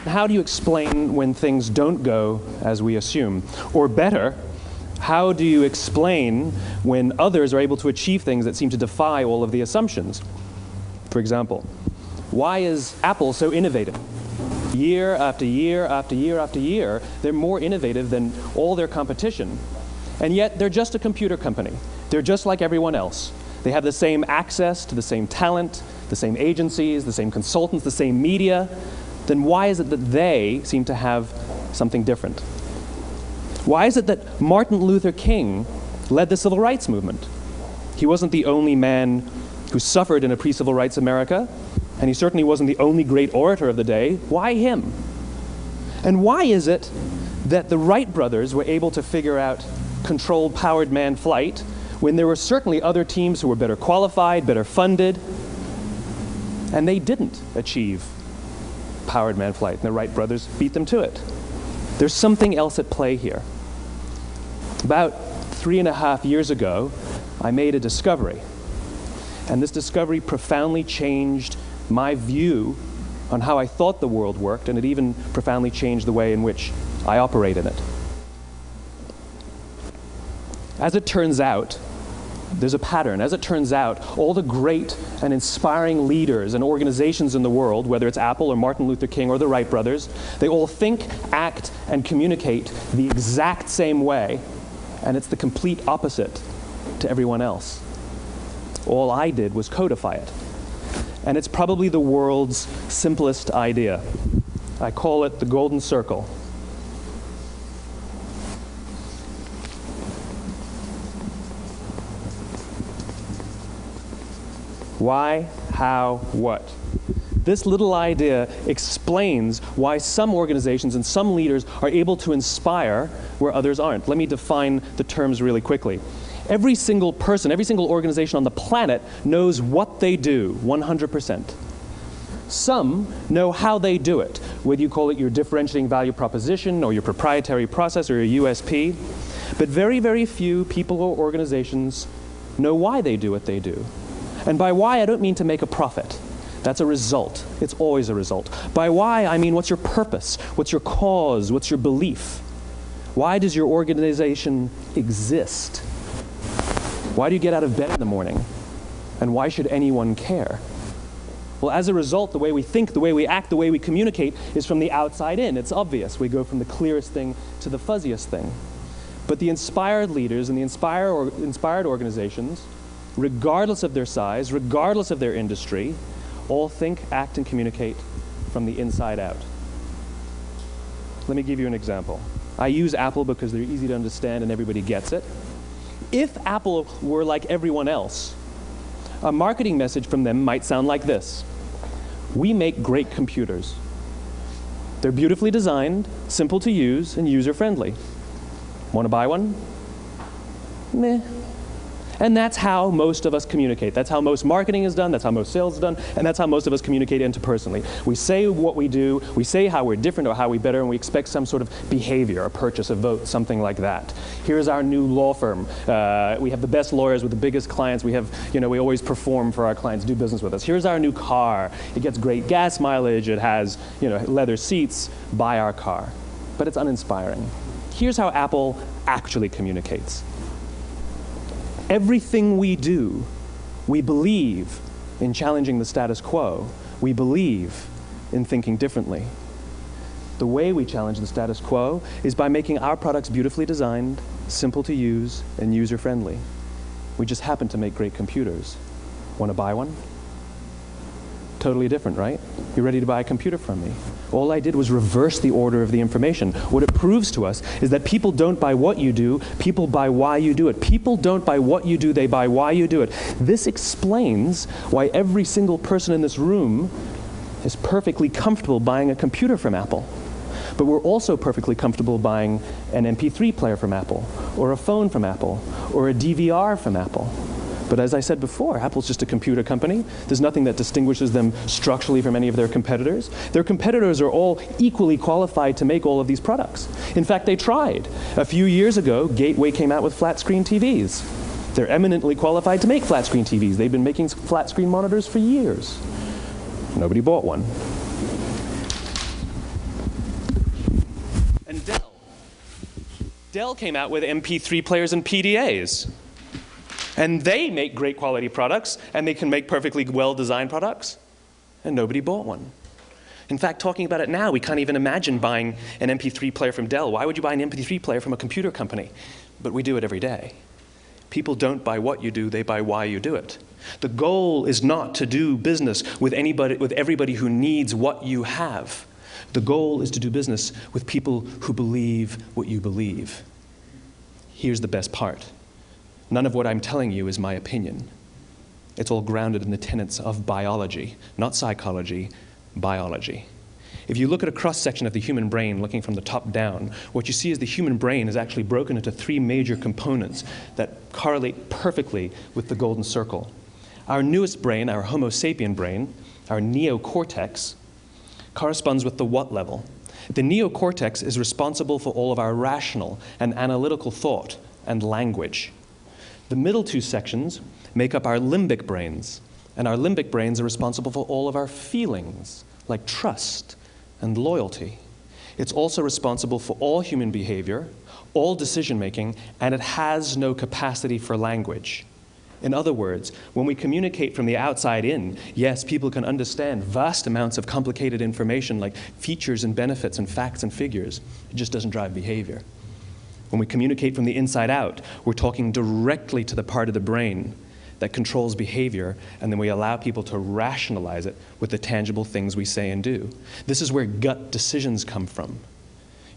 how do you explain when things don't go as we assume? Or better, how do you explain when others are able to achieve things that seem to defy all of the assumptions? For example, why is Apple so innovative? Year after year after year after year, they're more innovative than all their competition. And yet, they're just a computer company. They're just like everyone else. They have the same access to the same talent, the same agencies, the same consultants, the same media. Then why is it that they seem to have something different? Why is it that Martin Luther King led the civil rights movement? He wasn't the only man who suffered in a pre-civil rights America, and he certainly wasn't the only great orator of the day. Why him? And why is it that the Wright brothers were able to figure out controlled powered manned flight when there were certainly other teams who were better qualified, better funded, and they didn't achieve powered manned flight, and the Wright brothers beat them to it? There's something else at play here. About 3.5 years ago, I made a discovery, and this discovery profoundly changed my view on how I thought the world worked, and it even profoundly changed the way in which I operate in it. As it turns out, there's a pattern. As it turns out, all the great and inspiring leaders and organizations in the world, whether it's Apple or Martin Luther King or the Wright brothers, they all think, act, and communicate the exact same way, and it's the complete opposite to everyone else. All I did was codify it. And it's probably the world's simplest idea. I call it the golden circle. Why, how, what? This little idea explains why some organizations and some leaders are able to inspire where others aren't. Let me define the terms really quickly. Every single person, every single organization on the planet knows what they do, 100%. Some know how they do it, whether you call it your differentiating value proposition or your proprietary process or your USP. But very, very few people or organizations know why they do what they do. And by why, I don't mean to make a profit. That's a result. It's always a result. By why, I mean what's your purpose? What's your cause? What's your belief? Why does your organization exist? Why do you get out of bed in the morning? And why should anyone care? Well, as a result, the way we think, the way we act, the way we communicate is from the outside in. It's obvious. We go from the clearest thing to the fuzziest thing. But the inspired leaders and the inspired organizations, regardless of their size, regardless of their industry, all think, act, and communicate from the inside out. Let me give you an example. I use Apple because they're easy to understand and everybody gets it. If Apple were like everyone else, a marketing message from them might sound like this. We make great computers. They're beautifully designed, simple to use, and user-friendly. Want to buy one? Meh. And that's how most of us communicate. That's how most marketing is done, that's how most sales is done, and that's how most of us communicate interpersonally. We say what we do, we say how we're different or how we're better, and we expect some sort of behavior, a purchase, a vote, something like that. Here's our new law firm. We have the best lawyers with the biggest clients. We have, we always perform for our clients, do business with us. Here's our new car. It gets great gas mileage. It has, leather seats. Buy our car. But it's uninspiring. Here's how Apple actually communicates. Everything we do, we believe in challenging the status quo. We believe in thinking differently. The way we challenge the status quo is by making our products beautifully designed, simple to use, and user-friendly. We just happen to make great computers. Want to buy one? Totally different, right? You're ready to buy a computer from me. All I did was reverse the order of the information. What it proves to us is that people don't buy what you do, people buy why you do it. People don't buy what you do, they buy why you do it. This explains why every single person in this room is perfectly comfortable buying a computer from Apple. But we're also perfectly comfortable buying an MP3 player from Apple, or a phone from Apple, or a DVR from Apple. But as I said before, Apple's just a computer company. There's nothing that distinguishes them structurally from any of their competitors. Their competitors are all equally qualified to make all of these products. In fact, they tried. A few years ago, Gateway came out with flat-screen TVs. They're eminently qualified to make flat-screen TVs. They've been making flat-screen monitors for years. Nobody bought one. Dell came out with MP3 players and PDAs. And they make great quality products, and they can make perfectly well-designed products, and nobody bought one. In fact, talking about it now, we can't even imagine buying an MP3 player from Dell. Why would you buy an MP3 player from a computer company? But we do it every day. People don't buy what you do, they buy why you do it. The goal is not to do business with everybody who needs what you have. The goal is to do business with people who believe what you believe. Here's the best part. None of what I'm telling you is my opinion. It's all grounded in the tenets of biology, not psychology, biology. If you look at a cross-section of the human brain, looking from the top down, what you see is the human brain is actually broken into three major components that correlate perfectly with the golden circle. Our newest brain, our Homo sapien brain, our neocortex, corresponds with the what level. The neocortex is responsible for all of our rational and analytical thought and language. The middle two sections make up our limbic brains, and our limbic brains are responsible for all of our feelings, like trust and loyalty. It's also responsible for all human behavior, all decision-making, and it has no capacity for language. In other words, when we communicate from the outside in, yes, people can understand vast amounts of complicated information like features and benefits and facts and figures. It just doesn't drive behavior. When we communicate from the inside out, we're talking directly to the part of the brain that controls behavior, and then we allow people to rationalize it with the tangible things we say and do. This is where gut decisions come from.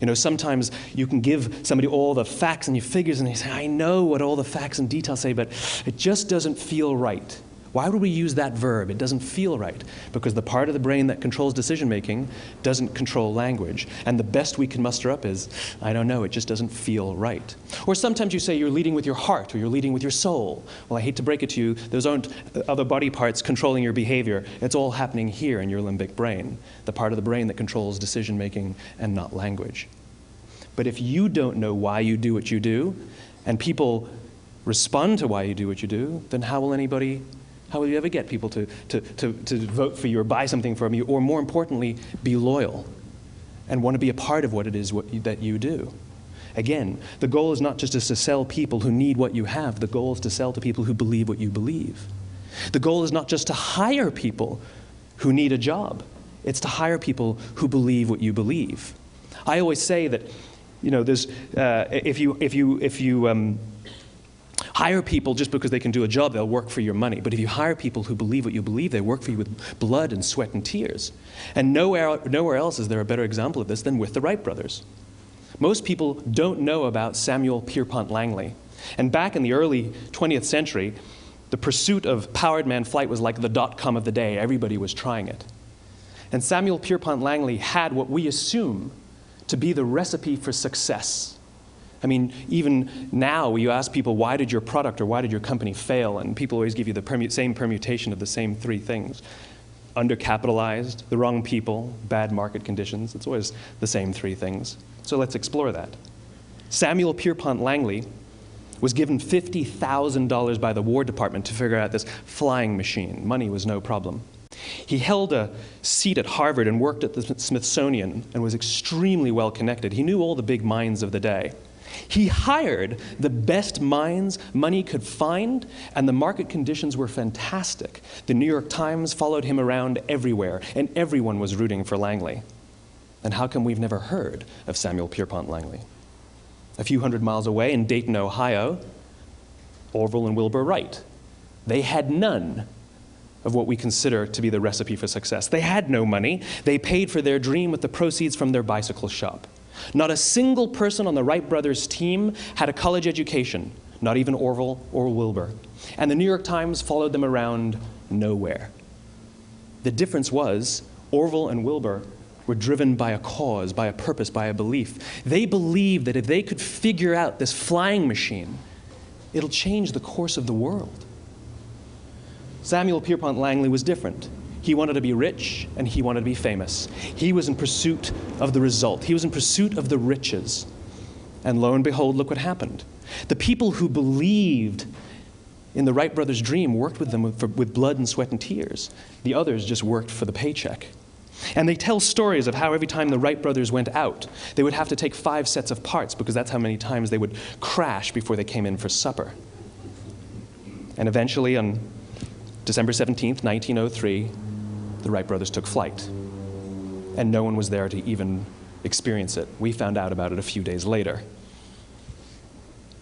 You know, sometimes you can give somebody all the facts and your figures, and they say, I know what all the facts and details say, but it just doesn't feel right. Why would we use that verb? It doesn't feel right. Because the part of the brain that controls decision-making doesn't control language. And the best we can muster up is, I don't know, it just doesn't feel right. Or sometimes you say you're leading with your heart, or you're leading with your soul. Well, I hate to break it to you, those aren't other body parts controlling your behavior. It's all happening here in your limbic brain, the part of the brain that controls decision-making and not language. But if you don't know why you do what you do, and people respond to why you do what you do, then how will you ever get people to vote for you or buy something from you, or more importantly, be loyal and want to be a part of what it is that you do? Again, the goal is not just to sell people who need what you have. The goal is to sell to people who believe what you believe. The goal is not just to hire people who need a job. It's to hire people who believe what you believe. I always say that, you know, there's if you hire people just because they can do a job, they'll work for your money. But if you hire people who believe what you believe, they work for you with blood and sweat and tears. And nowhere else is there a better example of this than with the Wright brothers. Most people don't know about Samuel Pierpont Langley. And back in the early 20th century, the pursuit of powered man flight was like the dot-com of the day. Everybody was trying it. And Samuel Pierpont Langley had what we assume to be the recipe for success. I mean, even now, you ask people, why did your product or why did your company fail? And people always give you the same permutation of the same three things. Undercapitalized, the wrong people, bad market conditions. It's always the same three things. So let's explore that. Samuel Pierpont Langley was given $50,000 by the War Department to figure out this flying machine. Money was no problem. He held a seat at Harvard and worked at the Smithsonian and was extremely well connected. He knew all the big minds of the day. He hired the best minds money could find, and the market conditions were fantastic. The New York Times followed him around everywhere, and everyone was rooting for Langley. And how come we've never heard of Samuel Pierpont Langley? A few hundred miles away in Dayton, Ohio, Orville and Wilbur Wright. They had none of what we consider to be the recipe for success. They had no money. They paid for their dream with the proceeds from their bicycle shop. Not a single person on the Wright brothers' team had a college education, not even Orville or Wilbur. And the New York Times followed them around nowhere. The difference was Orville and Wilbur were driven by a cause, by a purpose, by a belief. They believed that if they could figure out this flying machine, it'll change the course of the world. Samuel Pierpont Langley was different. He wanted to be rich, and he wanted to be famous. He was in pursuit of the result. He was in pursuit of the riches. And lo and behold, look what happened. The people who believed in the Wright brothers' dream worked with them with blood and sweat and tears. The others just worked for the paycheck. And they tell stories of how every time the Wright brothers went out, they would have to take 5 sets of parts because that's how many times they would crash before they came in for supper. And eventually, on December 17th, 1903, the Wright brothers took flight. And no one was there to even experience it. We found out about it a few days later.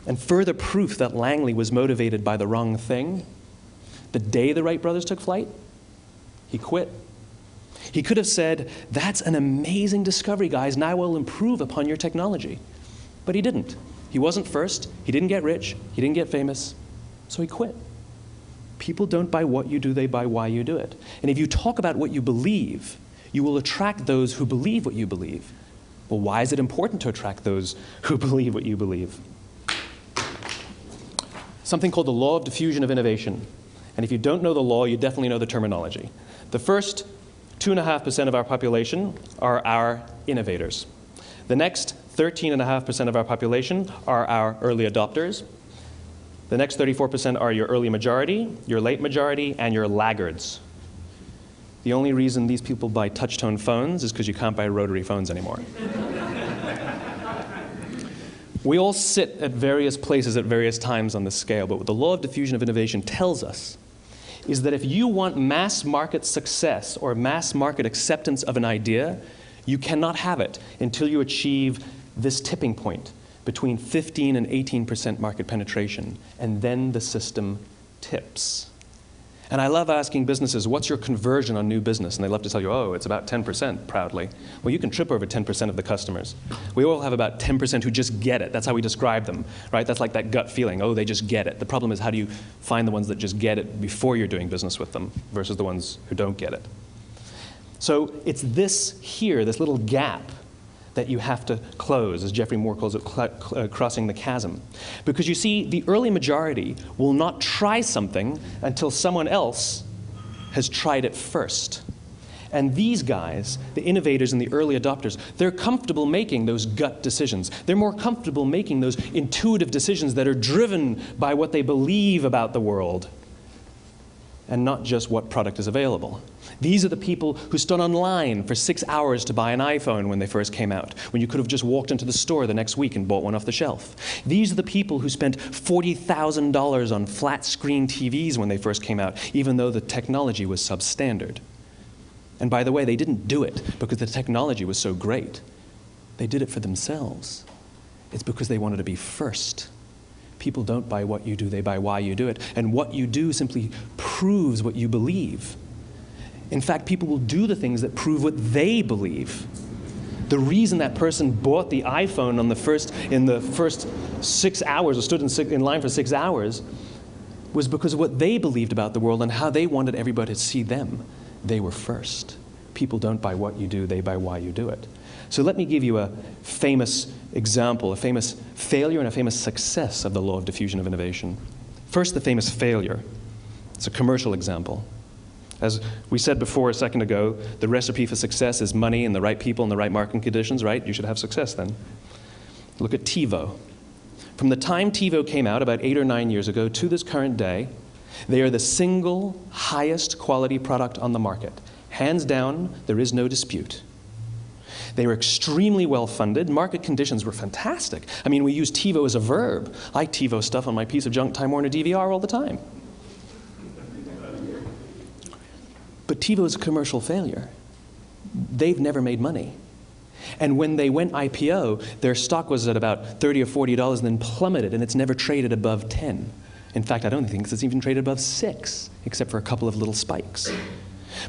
And further proof that Langley was motivated by the wrong thing, the day the Wright brothers took flight, he quit. He could have said, "That's an amazing discovery, guys. Now we'll improve upon your technology." But he didn't. He wasn't first. He didn't get rich. He didn't get famous. So he quit. People don't buy what you do, they buy why you do it. And if you talk about what you believe, you will attract those who believe what you believe. Well, why is it important to attract those who believe what you believe? Something called the law of diffusion of innovation. And if you don't know the law, you definitely know the terminology. The first 2.5% of our population are our innovators. The next 13.5% of our population are our early adopters. The next 34% are your early majority, your late majority, and your laggards. The only reason these people buy touch-tone phones is because you can't buy rotary phones anymore. We all sit at various places at various times on the scale, but what the law of diffusion of innovation tells us is that if you want mass market success or mass market acceptance of an idea, you cannot have it until you achieve this tipping point between 15 and 18% market penetration, and then the system tips. And I love asking businesses, what's your conversion on new business? And they love to tell you, oh, it's about 10%, proudly. Well, you can trip over 10% of the customers. We all have about 10% who just get it. That's how we describe them, right? That's like that gut feeling, oh, they just get it. The problem is, how do you find the ones that just get it before you're doing business with them versus the ones who don't get it? So it's this here, this little gap, that you have to close, as Geoffrey Moore calls it, crossing the chasm. Because you see, the early majority will not try something until someone else has tried it first. And these guys, the innovators and the early adopters, they're comfortable making those gut decisions. They're more comfortable making those intuitive decisions that are driven by what they believe about the world and not just what product is available. These are the people who stood online for 6 hours to buy an iPhone when they first came out, when you could have just walked into the store the next week and bought one off the shelf. These are the people who spent $40,000 on flat-screen TVs when they first came out, even though the technology was substandard. And by the way, they didn't do it because the technology was so great. They did it for themselves. It's because they wanted to be first. People don't buy what you do, they buy why you do it. And what you do simply proves what you believe. In fact, people will do the things that prove what they believe. The reason that person bought the iPhone in the first 6 hours, or stood in line for 6 hours, was because of what they believed about the world and how they wanted everybody to see them. They were first. People don't buy what you do, they buy why you do it. So let me give you a famous example, a famous failure and a famous success of the law of diffusion of innovation. First, the famous failure. It's a commercial example. As we said before a second ago, the recipe for success is money and the right people and the right marketing conditions, right? You should have success then. Look at TiVo. From the time TiVo came out about 8 or 9 years ago to this current day, they are the single highest quality product on the market. Hands down, there is no dispute. They were extremely well funded. Market conditions were fantastic. I mean, we use TiVo as a verb. I TiVo stuff on my piece of junk Time Warner DVR all the time. But TiVo is a commercial failure. They've never made money. And when they went IPO, their stock was at about $30 or $40 and then plummeted, and it's never traded above 10. In fact, I don't think it's even traded above 6, except for a couple of little spikes.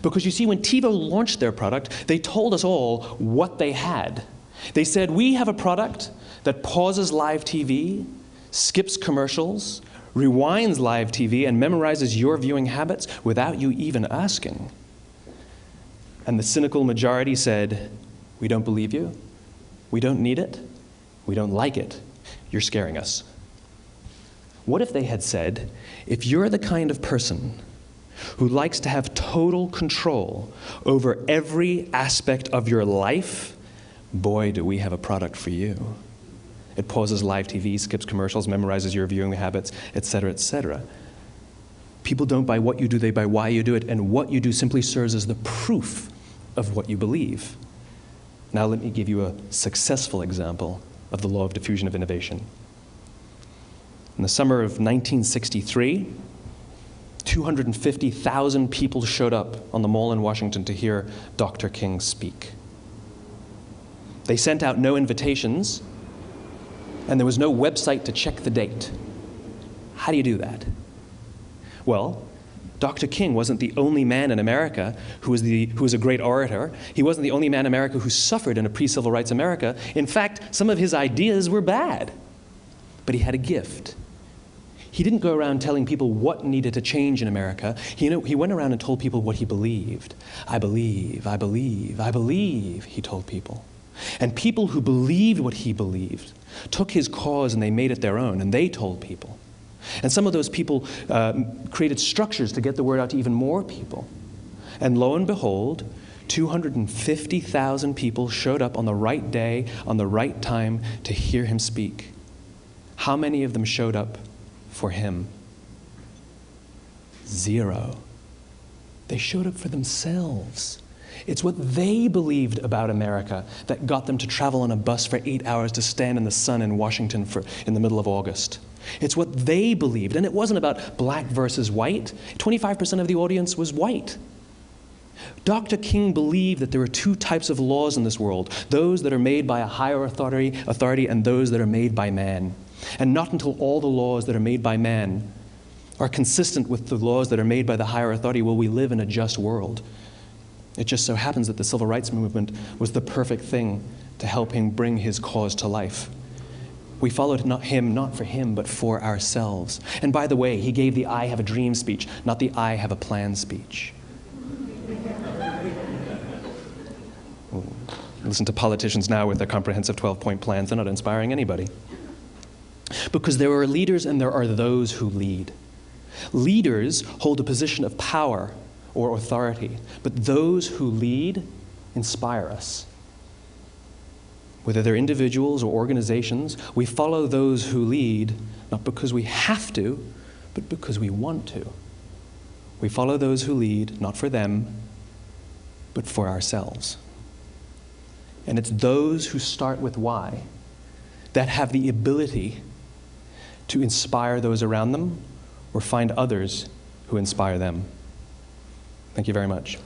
Because you see, when TiVo launched their product, they told us all what they had. They said, we have a product that pauses live TV, skips commercials, rewinds live TV, and memorizes your viewing habits without you even asking. And the cynical majority said, we don't believe you, we don't need it, we don't like it, you're scaring us. What if they had said, if you're the kind of person who likes to have total control over every aspect of your life, boy, do we have a product for you. It pauses live TV, skips commercials, memorizes your viewing habits, etc., etc. People don't buy what you do, they buy why you do it, and what you do simply serves as the proof of what you believe. Now let me give you a successful example of the law of diffusion of innovation. In the summer of 1963, 250,000 people showed up on the Mall in Washington to hear Dr. King speak. They sent out no invitations, and there was no website to check the date. How do you do that? Well, Dr. King wasn't the only man in America who was a great orator. He wasn't the only man in America who suffered in a pre-civil rights America. In fact, some of his ideas were bad. But he had a gift. He didn't go around telling people what needed to change in America. He went around and told people what he believed. I believe, I believe, I believe, he told people. And people who believed what he believed took his cause and they made it their own, and they told people. And some of those people created structures to get the word out to even more people. And lo and behold, 250,000 people showed up on the right day, on the right time to hear him speak. How many of them showed up for him? 0. They showed up for themselves. It's what they believed about America that got them to travel on a bus for 8 hours to stand in the sun in Washington in the middle of August. It's what they believed, and it wasn't about black versus white. 25% of the audience was white. Dr. King believed that there are 2 types of laws in this world, those that are made by a higher authority and those that are made by man. And not until all the laws that are made by man are consistent with the laws that are made by the higher authority will we live in a just world. It just so happens that the civil rights movement was the perfect thing to help him bring his cause to life. We followed him not for him, but for ourselves. And by the way, he gave the I have a dream speech, not the I have a plan speech. Listen to politicians now with their comprehensive 12-point plans. They're not inspiring anybody. Because there are leaders and there are those who lead. Leaders hold a position of power or authority, but those who lead inspire us. Whether they're individuals or organizations, we follow those who lead not because we have to, but because we want to. We follow those who lead not for them, but for ourselves. And it's those who start with why that have the ability to inspire those around them or find others who inspire them. Thank you very much.